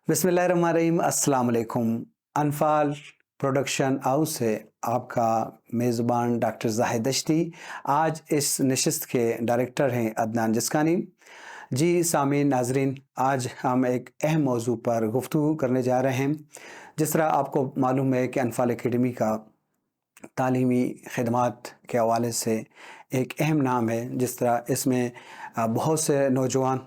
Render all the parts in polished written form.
بسم اللہ الرحمن الرحیم، السلام علیکم۔ انفال پروڈکشن ہاؤس سے آپ کا میزبان ڈاکٹر زاہد دشتی۔ آج اس نشست کے ڈائریکٹر ہیں عدنان جسکانی۔ جی سامعین ناظرین، آج ہم ایک اہم موضوع پر گفتگو کرنے جا رہے ہیں۔ جس طرح آپ کو معلوم ہے کہ انفال اکیڈمی کا تعلیمی خدمات کے حوالے سے ایک اہم نام ہے، جس طرح اس میں بہت سے نوجوان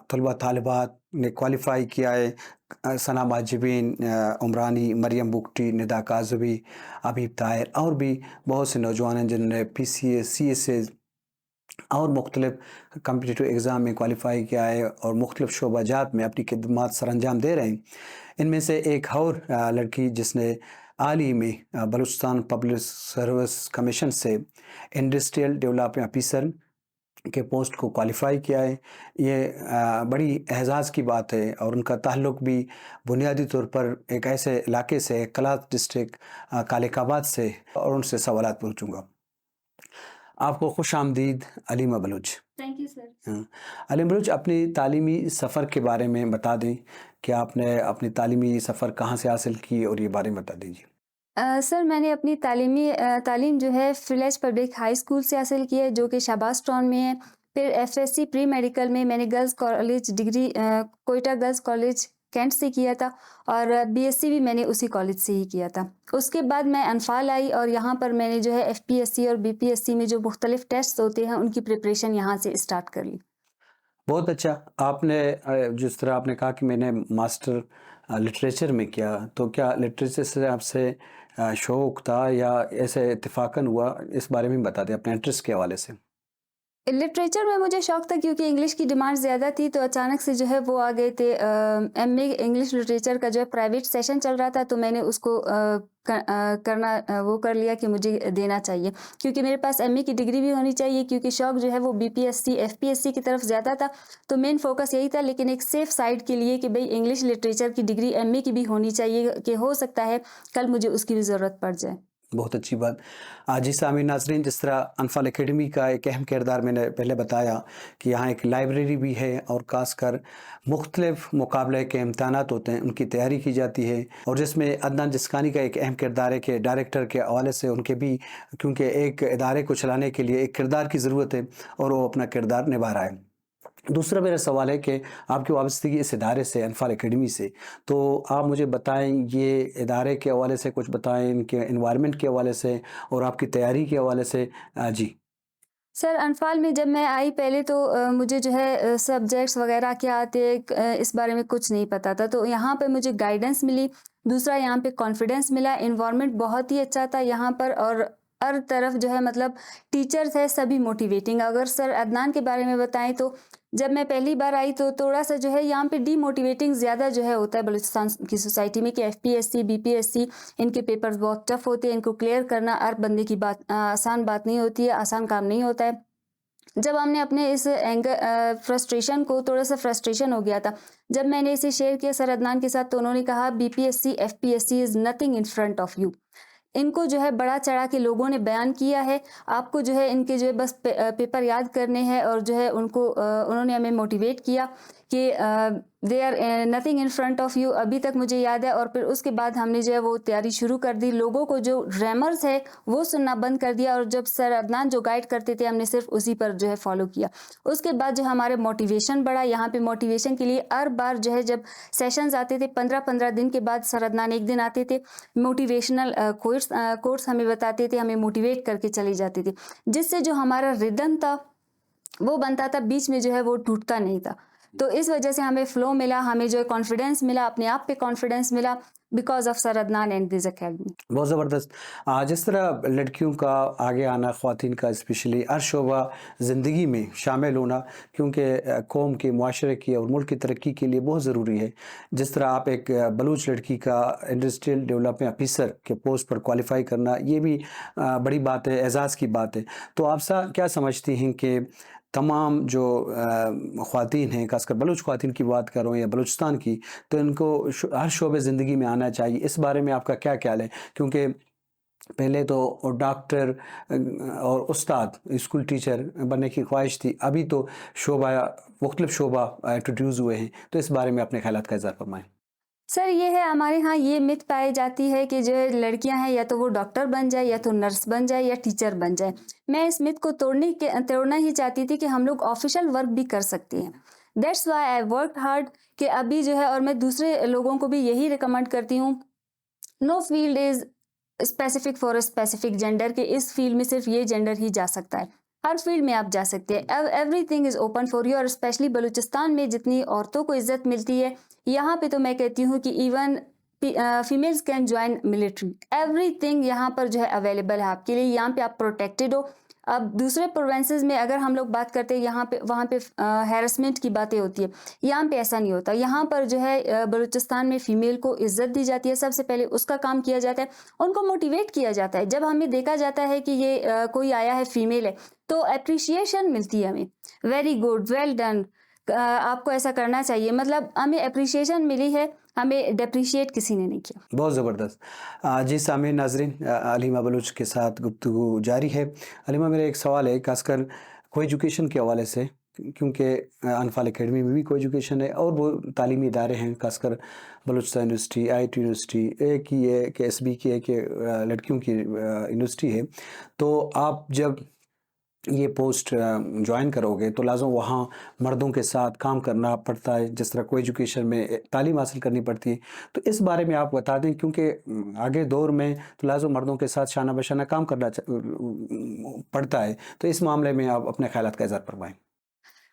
طلبہ طالبات نے کوالیفائی کیا ہے۔ ثنا ماجبین، عمرانی، مریم بگٹی، ندا کاظمی، حبیب طاہر اور بھی بہت سے نوجوان ہیں جنہوں نے پی سی اے، سی ایس اے اور مختلف کمپٹیٹیو ایگزام میں کوالیفائی کیا ہے اور مختلف شعبہ جات میں اپنی خدمات سر انجام دے رہے ہیں۔ ان میں سے ایک اور لڑکی جس نے حال ہی میں بلوچستان پبلک سروس کمیشن سے انڈسٹریل ڈیولپمنٹ آفیسر کے پوسٹ کو کوالیفائی کیا ہے، یہ بڑی اعزاز کی بات ہے۔ اور ان کا تعلق بھی بنیادی طور پر ایک ایسے علاقے سے، کلات ڈسٹرکٹ کالک آباد سے، اور ان سے سوالات پوچھوں گا۔ آپ کو خوش آمدید Alima Baloch. Thank you sir. Aleem Baloch, اپنی تعلیمی سفر کے بارے میں بتا دیں کہ آپ نے اپنی تعلیمی سفر کہاں سے حاصل کی، اور یہ بارے میں بتا دیجیے۔ سر میں نے اپنی تعلیم جو ہے فریلیج پبلک ہائی اسکول سے حاصل کی ہے، جو کہ شہباز ٹاؤن میں ہے۔ پھر F S C pre medical میں نے girls college degree Quetta girls college cantt سے کیا تھا، اور بی ایس سی بھی میں نے اسی کالج سے ہی کیا تھا۔ اس کے بعد میں انفال آئی، اور یہاں پر میں نے جو ہے ایف پی ایس سی اور بی پی ایس سی میں جو مختلف ٹیسٹ ہوتے ہیں ان کی پریپریشن یہاں سے اسٹارٹ کر لی۔ بہت اچھا۔ آپ نے جس طرح آپ نے کہا کہ میں نے ماسٹر لٹریچر میں کیا، تو کیا لٹریچر سے آپ سے شوق تھا یا ایسے اتفاقاً ہوا؟ اس بارے میں بتا دیں اپنے انٹرسٹ کے حوالے سے۔ لٹریچر میں مجھے شوق تھا، کیونکہ انگلش کی ڈیمانڈ زیادہ تھی، تو اچانک سے جو ہے وہ آ گئے تھے۔ ایم اے انگلش لٹریچر کا جو ہے پرائیویٹ سیشن چل رہا تھا، تو میں نے اس کو کر لیا کہ مجھے دینا چاہیے، کیونکہ میرے پاس ایم اے کی ڈگری بھی ہونی چاہیے، کیونکہ شوق جو ہے وہ B P S C F P S C کی طرف زیادہ تھا۔ تو مین فوکس یہی تھا، لیکن ایک سیف سائڈ کے لیے کہ بھئی انگلش لٹریچر کی ڈگری ایم اے کی بھی ہونی چاہیے، کہ ہو سکتا ہے کل مجھے اس کی بھی ضرورت پڑ جائے۔ بہت اچھی بات۔ جی سامعین ناظرین، جس طرح انفال اکیڈمی کا ایک اہم کردار میں نے پہلے بتایا کہ یہاں ایک لائبریری بھی ہے، اور خاص کر مختلف مقابلے کے امتحانات ہوتے ہیں، ان کی تیاری کی جاتی ہے، اور جس میں عدنان جسکانی کا ایک اہم کردار ہے کہ ڈائریکٹر کے حوالے سے ان کے بھی، کیونکہ ایک ادارے کو چلانے کے لیے ایک کردار کی ضرورت ہے، اور وہ اپنا کردار نبھا رہا ہے۔ دوسرا میرا سوال ہے کہ آپ کی وابستگی اس ادارے سے، انفال اکیڈمی سے، تو آپ مجھے بتائیں، یہ ادارے کے حوالے سے کچھ بتائیں، ان کے انوائرمنٹ کے حوالے سے اور آپ کی تیاری کے حوالے سے۔ جی سر انفال میں جب میں آئی، پہلے تو مجھے جو ہے سبجیکٹس وغیرہ کیا آتے اس بارے میں کچھ نہیں پتا تھا، تو یہاں پہ مجھے گائیڈنس ملی۔ دوسرا یہاں پہ کانفیڈنس ملا، انوائرمنٹ بہت ہی اچھا تھا یہاں پر، اور ہر طرف جو ہے مطلب ٹیچرز ہے سبھی موٹیویٹنگ۔ اگر سر عدنان کے بارے میں بتائیں تو جب میں پہلی بار آئی تو تھوڑا سا جو ہے یہاں پہ ڈی موٹیویٹنگ زیادہ جو ہے ہوتا ہے بلوچستان کی سوسائٹی میں، کہ F P S C B P S C ان کے پیپرز بہت ٹف ہوتے ہیں، ان کو کلیئر کرنا ہر بندے کی بات آسان بات نہیں ہوتی ہے، آسان کام نہیں ہوتا ہے۔ جب ہم نے اپنے اس فرسٹریشن کو، تھوڑا سا فرسٹریشن ہو گیا تھا جب میں نے اسے شیئر کیا سر عدنان کے ساتھ، تو انہوں نے کہا B P S C F P S C is nothing in front of you. ان کو جو ہے بڑا چڑھا کے لوگوں نے بیان کیا ہے، آپ کو جو ہے ان کے جو ہے بس پیپر یاد کرنے ہیں، اور جو ہے انہوں نے ہمیں موٹیویٹ کیا کہ they are nothing in front of you, ابھی تک مجھے یاد ہے۔ اور پھر اس کے بعد ہم نے جو ہے وہ تیاری شروع کر دی، لوگوں کو جو ریمرز ہے وہ سننا بند کر دیا، اور جب سر عدنان جو گائیڈ کرتے تھے ہم نے صرف اسی پر جو ہے فالو کیا۔ اس کے بعد جو ہمارے موٹیویشن بڑھا، یہاں پہ موٹیویشن کے لیے ہر بار جو ہے جب سیشنز آتے تھے 15 دن کے بعد سر عدنان ایک دن آتے تھے، موٹیویشنل کورس ہمیں بتاتے تھے، ہمیں موٹیویٹ کر کے چلے جاتے تھے، جس سے جو ہمارا ردم تھا وہ بنتا تھا، بیچ میں جو ہے وہ ٹوٹتا نہیں تھا۔ تو اس وجہ سے ہمیں فلو ملا، ہمیں جو ہے کانفیڈنس ملا، اپنے آپ پہ کانفیڈنس ملا، because of sir Adnan and this academy. بہت زبردست۔ جس طرح لڑکیوں کا آگے آنا، خواتین کا اسپیشلی ہر شعبہ زندگی میں شامل ہونا، کیونکہ قوم کے، معاشرے کی اور ملک کی ترقی کے لیے بہت ضروری ہے۔ جس طرح آپ ایک بلوچ لڑکی کا انڈسٹریل ڈیولپمنٹ آفیسر کے پوسٹ پر کوالیفائی کرنا، یہ بھی بڑی بات ہے، اعزاز کی بات ہے۔ تو آپ کیا سمجھتی ہیں کہ تمام جو خواتین ہیں، خاص کر بلوچ خواتین کی بات کروں یا بلوچستان کی، تو ان کو ہر شعبے زندگی میں آنا چاہیے؟ اس بارے میں آپ کا کیا خیال ہے؟ کیونکہ پہلے تو ڈاکٹر اور استاد، اسکول ٹیچر بننے کی خواہش تھی، ابھی تو شعبہ مختلف شعبہ انٹروڈیوس ہوئے ہیں، تو اس بارے میں اپنے خیالات کا اظہار فرمائیں۔ سر یہ ہے ہمارے ہاں یہ مت پائی جاتی ہے کہ جو لڑکیاں ہیں یا تو وہ ڈاکٹر بن جائے یا تو نرس بن جائے یا ٹیچر بن جائے۔ میں اس مت کو توڑنا ہی چاہتی تھی کہ ہم لوگ آفیشیل ورک بھی کر سکتے ہیں۔ That's why I work hard کہ ابھی جو ہے، اور میں دوسرے لوگوں کو بھی یہی ریکمینڈ کرتی ہوں، no field is specific for a specific gender, کہ اس فیلڈ میں صرف یہ جینڈر ہی جا سکتا ہے۔ ہر فیلڈ میں آپ جا سکتے ہیں، every thing is open for you. اور اسپیشلی بلوچستان میں جتنی عورتوں کو عزت ملتی ہے، یہاں پہ تو میں کہتی ہوں کہ even females can join military, every thing یہاں پر جو ہے اویلیبل ہے آپ کے لیے، یہاں پہ آپ پروٹیکٹیڈ ہو۔ اب دوسرے پروونسز میں اگر ہم لوگ بات کرتے ہیں، وہاں پہ ہیرسمنٹ کی باتیں ہوتی ہے، یہاں پہ ایسا نہیں ہوتا۔ یہاں پر جو ہے بلوچستان میں فیمیل کو عزت دی جاتی ہے، سب سے پہلے اس کا کام کیا جاتا ہے، ان کو موٹیویٹ کیا جاتا ہے۔ جب ہمیں دیکھا جاتا ہے کہ یہ کوئی آیا ہے فیمیل ہے، تو اپریشیشن ملتی ہے ہمیں، ویری گڈ، ویل ڈن، آپ کو ایسا کرنا چاہیے، مطلب ہمیں اپریشیشن ملی ہے، ہمیں ڈیپریشیٹ کسی نے نہیں کیا۔ بہت زبردست۔ جی سامعین ناظرین، علیمہ بلوچ کے ساتھ گفتگو جاری ہے۔ علیمہ، میرا ایک سوال ہے خاص کر کو ایجوکیشن کے حوالے سے، کیونکہ انفال اکیڈمی میں بھی کو ایجوکیشن ہے اور وہ تعلیمی ادارے ہیں، خاص کر Balochistan university, I T university, ایک ہی ہے کہ ایس بی کی ہے کہ لڑکیوں کی یونیورسٹی ہے۔ تو آپ جب یہ پوسٹ جوائن کرو گے تو لازم وہاں مردوں کے ساتھ کام کرنا پڑتا ہے، جس طرح کو ایجوکیشن میں تعلیم حاصل کرنی پڑتی ہے۔ تو اس بارے میں آپ بتا دیں، کیونکہ آگے دور میں تو لازم مردوں کے ساتھ شانہ بشانہ کام کرنا پڑتا ہے، تو اس معاملے میں آپ اپنے خیالات کا اظہار فرمائیں۔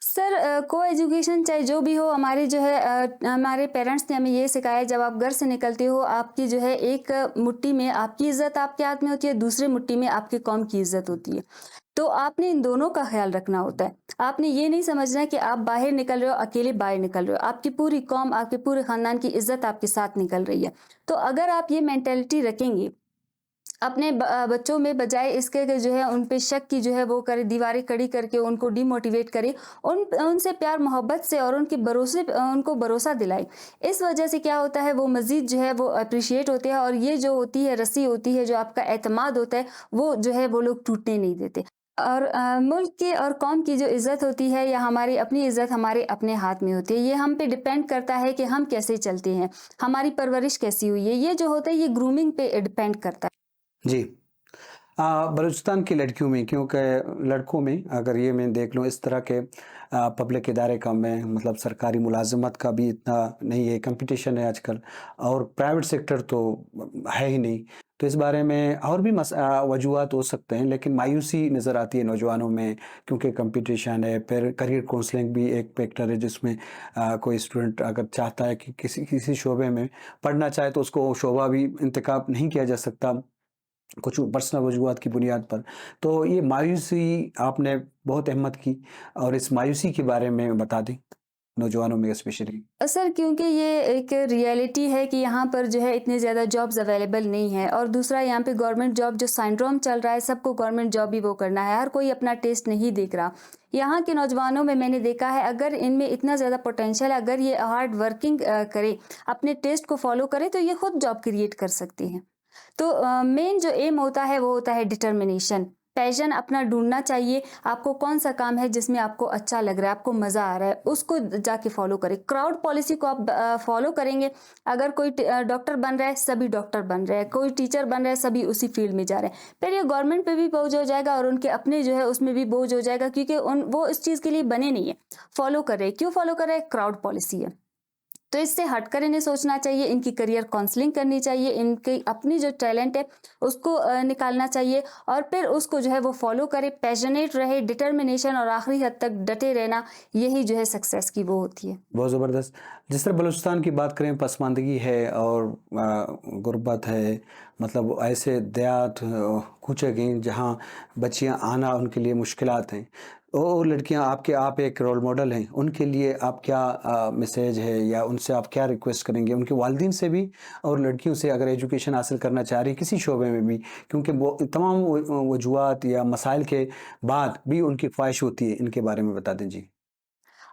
سر کو ایجوکیشن چاہے جو بھی ہو، ہمارے جو ہے ہمارے پیرنٹس نے ہمیں یہ سکھایا، جب آپ گھر سے نکلتے ہو، آپ کی جو ہے ایک مٹھی میں آپ کی عزت آپ کے ہاتھ میں ہوتی ہے، دوسرے مٹھی میں آپ کے قوم کی عزت ہوتی ہے۔ تو آپ نے ان دونوں کا خیال رکھنا ہوتا ہے۔ آپ نے یہ نہیں سمجھنا کہ آپ باہر نکل رہے ہو، اکیلے باہر نکل رہے ہو، آپ کی پوری قوم، آپ کے پورے خاندان کی عزت آپ کے ساتھ نکل رہی ہے۔ تو اگر آپ یہ مینٹلٹی رکھیں گے اپنے بچوں میں، بجائے اس کے کہ جو ہے ان پہ شک کی جو ہے وہ کرے، دیواریں کھڑی کر کے ان کو ڈی موٹیویٹ کرے، ان سے پیار محبت سے اور ان کو بھروسہ دلائے۔ اس وجہ سے کیا ہوتا ہے، وہ مزید جو ہے وہ اپریشیٹ ہوتے ہیں، اور یہ جو ہوتی ہے رسی ہوتی ہے، جو آپ کا اعتماد ہوتا ہے، وہ جو ہے وہ لوگ ٹوٹنے نہیں دیتے۔ اور ملک کی اور قوم کی جو عزت ہوتی ہے، یا ہماری اپنی عزت ہمارے اپنے ہاتھ میں ہوتی ہے۔ یہ ہم پہ ڈپینڈ کرتا ہے کہ ہم کیسے چلتے ہیں، ہماری پرورش کیسی ہوئی ہے، یہ جو ہوتا ہے یہ گرومنگ پہ ڈپینڈ کرتا ہے۔ جی، بلوچستان کی لڑکیوں میں، کیونکہ لڑکوں میں اگر یہ میں دیکھ لوں، اس طرح کے پبلک ادارے کم ہیں، مطلب سرکاری ملازمت کا بھی اتنا نہیں ہے، کمپٹیشن ہے آج کل، اور پرائیویٹ سیکٹر تو ہے ہی نہیں۔ تو اس بارے میں اور بھی وجوہات ہو سکتے ہیں، لیکن مایوسی نظر آتی ہے نوجوانوں میں، کیونکہ کمپٹیشن ہے۔ پھر کریئر کونسلنگ بھی ایک فیکٹر ہے، جس میں کوئی اسٹوڈنٹ اگر چاہتا ہے کہ کسی شعبے میں پڑھنا چاہے تو اس کو شعبہ بھی انتخاب نہیں کیا جا سکتا، کچھ پرسنل وجوہات کی بنیاد پر۔ تو یہ مایوسی آپ نے بہت اہمیت کی، اور اس مایوسی کے بارے میں بتا دیں نوجوانوں میں اسپیشلی۔ سر کیونکہ یہ ایک ریئلٹی ہے کہ یہاں پر جو ہے اتنے زیادہ جابز اویلیبل نہیں ہے، اور دوسرا یہاں پہ گورنمنٹ جاب جو سائنڈروم چل رہا ہے، سب کو گورنمنٹ جاب ہی وہ کرنا ہے، ہر کوئی اپنا ٹیسٹ نہیں دیکھ رہا۔ یہاں کے نوجوانوں میں نے دیکھا ہے، اگر ان میں اتنا زیادہ پوٹینشیل ہے، اگر یہ ہارڈ ورکنگ کرے، اپنے ٹیسٹ کو فالو کرے، تو یہ خود جاب کریٹ کر سکتے ہیں۔ تو مین جو ایم ہوتا ہے وہ ہوتا ہے ڈٹرمنیشن، پیشن اپنا ڈھونڈنا چاہیے۔ آپ کو کون سا کام ہے جس میں آپ کو اچھا لگ رہا ہے، آپ کو مزہ آ رہا ہے، اس کو جا کے فالو کریں۔ کراؤڈ پالیسی کو آپ فالو کریں گے، اگر کوئی ڈاکٹر بن رہا ہے، سبھی ڈاکٹر بن رہے ہیں، کوئی ٹیچر بن رہا ہے، سبھی اسی فیلڈ میں جا رہے ہیں، پھر یہ گورنمنٹ پہ بھی بوجھ ہو جائے گا، اور ان کے اپنے جو ہے اس میں بھی بوجھ ہو جائے گا، کیونکہ وہ اس چیز کے لیے بنے نہیں ہیں۔ فالو کر رہے، کیوں فالو کر رہے؟ کراؤڈ پالیسی ہے۔ تو اس سے ہٹ کر انہیں سوچنا چاہیے، ان کی کریئر کاؤنسلنگ کرنی چاہیے، ان کی اپنی جو ٹیلنٹ ہے اس کو نکالنا چاہیے، اور پھر اس کو جو ہے وہ فالو کرے، پیشنیٹ رہے، ڈٹرمنیشن، اور آخری حد تک ڈٹے رہنا، یہی جو ہے سکسیس کی وہ ہوتی ہے۔ بہت زبردست۔ جس طرح بلوچستان کی بات کریں، پسماندگی ہے اور غربت ہے، مطلب ایسے دیہات کوچے گئیں جہاں بچیاں آنا ان کے لیے مشکلات ہیں، اور لڑکیاں آپ ایک رول ماڈل ہیں، ان کے لیے آپ کیا میسیج ہے، یا ان سے آپ کیا ریکویسٹ کریں گے، ان کے والدین سے بھی اور لڑکیوں سے، اگر ایجوکیشن حاصل کرنا چاہ رہی کسی شعبے میں بھی، کیونکہ وہ تمام وجوہات یا مسائل کے بعد بھی ان کی خواہش ہوتی ہے، ان کے بارے میں بتا دیں جی۔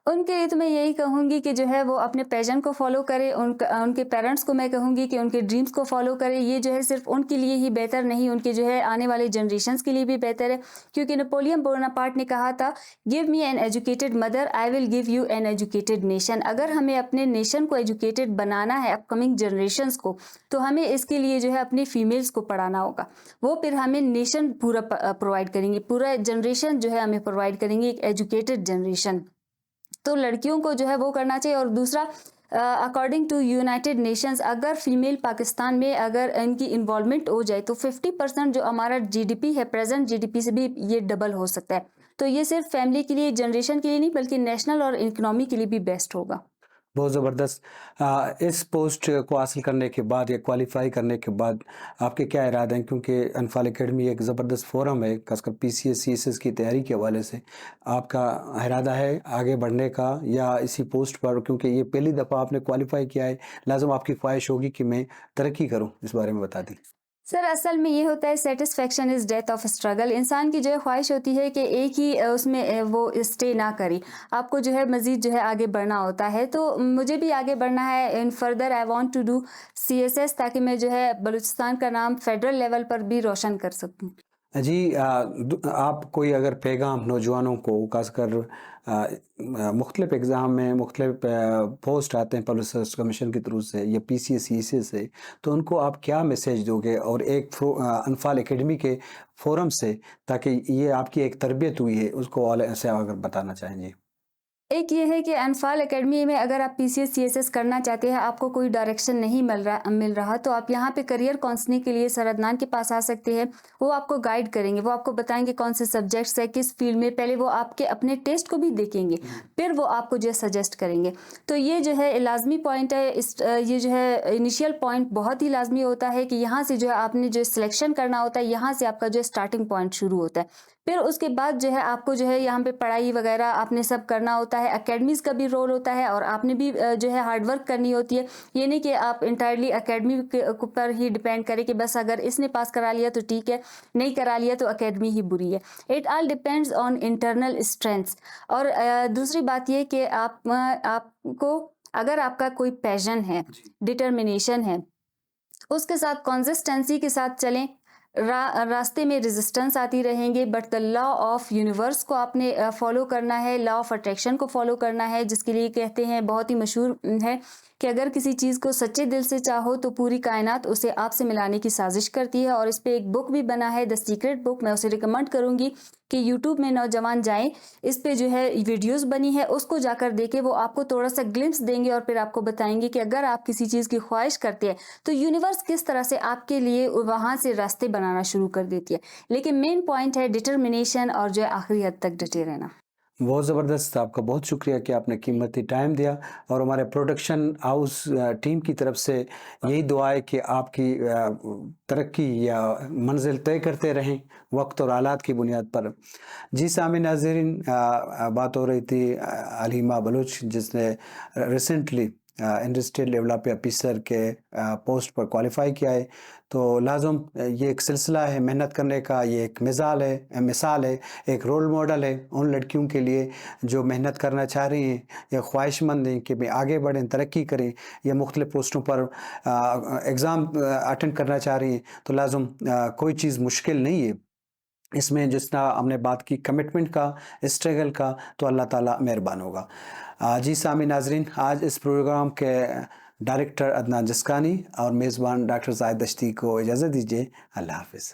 ان کے لیے تو میں یہی کہوں گی کہ جو ہے وہ اپنے پیشن کو فالو کرے. ان کے پیرنٹس کو میں کہوں گی کہ ان کے ڈریمز کو فالو کرے. یہ جو ہے صرف ان کے لیے ہی بہتر نہیں، ان کے جو ہے آنے والے جنریشنز کے لیے بھی بہتر ہے. کیونکہ نپولین بوناپارٹ نے کہا تھا give me an educated mother I will give you an educated nation. اگر ہمیں اپنے نیشن کو ایجوکیٹڈ بنانا ہے اپ کمنگ جنریشنز کو، تو ہمیں اس کے لیے جو ہے اپنی فیمیلز کو پڑھانا ہوگا. وہ پھر ہمیں نیشن پورا پرووائڈ کریں گے، پورا جنریشن جو ہے ہمیں پرووائڈ کریں گے، ایک ایجوکیٹڈ جنریشن. تو لڑکیوں کو جو ہے وہ کرنا چاہیے. اور دوسرا اکارڈنگ ٹو یونائٹیڈ نیشنز اگر فیمیل پاکستان میں اگر ان کی انوالومنٹ ہو جائے تو 50% جو ہمارا GDP ہے پریزنٹ GDP سے بھی یہ ڈبل ہو سکتا ہے. تو یہ صرف فیملی کے لیے، جنریشن کے لیے نہیں بلکہ نیشنل اور اکنامی کے لیے بھی بیسٹ ہوگا. بہت زبردست. اس پوسٹ کو حاصل کرنے کے بعد یا کوالیفائی کرنے کے بعد آپ کے کیا ارادے ہیں؟ کیونکہ انفال اکیڈمی ایک زبردست فورم ہے، خاص کر PCS CSS کی تیاری کے حوالے سے. آپ کا ارادہ ہے آگے بڑھنے کا یا اسی پوسٹ پر؟ کیونکہ یہ پہلی دفعہ آپ نے کوالیفائی کیا ہے، لازم آپ کی خواہش ہوگی کہ میں ترقی کروں. اس بارے میں بتا دیں. سر اصل میں یہ ہوتا ہے satisfaction is death of struggle. انسان کی جو ہے خواہش ہوتی ہے کہ ایک ہی اس میں وہ اسٹے نہ کرے، آپ کو جو ہے مزید جو ہے آگے بڑھنا ہوتا ہے. تو مجھے بھی آگے بڑھنا ہے. In further I want to do CSS تاکہ میں جو ہے بلوچستان کا نام فیڈرل لیول پر بھی روشن کر سکوں. جی، آپ کوئی اگر پیغام نوجوانوں کو، خاص کر مختلف ایگزام میں مختلف پوسٹ آتے ہیں پبلک سروس کمیشن کی طرف سے یا PCS CSS سے، تو ان کو آپ کیا میسیج دو گے؟ اور ایک انفال اکیڈمی کے فورم سے، تاکہ یہ آپ کی ایک تربیت ہوئی ہے، اس کو ایسے اگر بتانا چاہیں. جی. ایک یہ ہے کہ انفال اکیڈمی میں اگر آپ PCS CSS کرنا چاہتے ہیں، آپ کو کوئی ڈائریکشن نہیں مل رہا تو آپ یہاں پہ کریئر کاؤنسلنگ کے لیے سر عدنان کے پاس آ سکتے ہیں. وہ آپ کو گائیڈ کریں گے، وہ آپ کو بتائیں گے کون سے سبجیکٹس ہے، کس فیلڈ میں. پہلے وہ آپ کے اپنے ٹیسٹ کو بھی دیکھیں گے، پھر وہ آپ کو جو ہے سجیسٹ کریں گے. تو یہ جو ہے لازمی پوائنٹ ہے. یہ جو ہے انیشیل پوائنٹ بہت ہی لازمی ہوتا ہے کہ یہاں سے جو ہے آپ نے جو سلیکشن کرنا ہوتا ہے، یہاں سے آپ کا جو ہے اسٹارٹنگ پوائنٹ شروع ہوتا ہے. پھر اس کے بعد جو ہے آپ کو جو ہے یہاں پہ پڑھائی وغیرہ آپ نے سب کرنا ہوتا ہے. اکیڈمیز کا بھی رول ہوتا ہے اور آپ نے بھی جو ہے ہارڈ ورک کرنی ہوتی ہے. یہ نہیں کہ آپ انٹائرلی اکیڈمی پر ہی ڈیپینڈ کریں کہ بس اگر اس نے پاس کرا لیا تو ٹھیک ہے، نہیں کرا لیا تو اکیڈمی ہی بری ہے. It all depends on internal strengths. اور دوسری بات یہ کہ آپ کو اگر آپ کا کوئی پیشن ہے، ڈٹرمنیشن ہے، اس کے ساتھ کنسسٹنسی کے ساتھ چلیں. راستے میں ریزسٹنس آتی رہیں گے، but the law of universe کو آپ نے فالو کرنا ہے، لا آف اٹریکشن کو فالو کرنا ہے، جس کے لیے کہتے ہیں بہت ہی مشہور ہے کہ اگر کسی چیز کو سچے دل سے چاہو تو پوری کائنات اسے آپ سے ملانے کی سازش کرتی ہے. اور اس پہ ایک بک بھی بنا ہے، دا سیکرٹ بک. میں اسے ریکمنڈ کروں گی کہ یوٹیوب میں نوجوان جائیں، اس پہ جو ہے ویڈیوز بنی ہے، اس کو جا کر دیکھیں. وہ آپ کو تھوڑا سا گلمپس دیں گے اور پھر آپ کو بتائیں گے کہ اگر آپ کسی چیز کی خواہش کرتے ہیں تو یونیورس کس طرح سے آپ کے لیے وہاں سے راستے بنانا شروع کر دیتی ہے. لیکن مین پوائنٹ ہے ڈٹرمنیشن اور جو ہے آخری حد تک ڈٹے رہنا. بہت زبردست. آپ کا بہت شکریہ کہ آپ نے قیمتی ٹائم دیا. اور ہمارے پروڈکشن ہاؤس ٹیم کی طرف سے یہی دعا ہے کہ آپ کی ترقی یا منزل طے کرتے رہیں وقت اور حالات کی بنیاد پر. جی سامعین ناظرین، بات ہو رہی تھی علیمہ بلوچ جس نے ریسنٹلی انڈسٹریل ڈیولپ آفیسر کے پوسٹ پر کوالیفائی کیا ہے. تو لازم یہ ایک سلسلہ ہے محنت کرنے کا، یہ ایک مثال ہے، ایک رول ماڈل ہے ان لڑکیوں کے لیے جو محنت کرنا چاہ رہی ہیں یا خواہش مند ہیں کہ آگے بڑھیں، ترقی کریں یا مختلف پوسٹوں پر ایگزام اٹینڈ کرنا چاہ رہی ہیں. تو لازم کوئی چیز مشکل نہیں ہے اس میں. جس طرح ہم نے بات کی کمٹمنٹ کا، اسٹرگل کا، تو اللہ تعالیٰ مہربان ہوگا. جی سامعین ناظرین، آج اس پروگرام کے ڈائریکٹر عدنان جسکانی اور میزبان ڈاکٹر زاہد دشتی کو اجازت دیجیے. اللہ حافظ.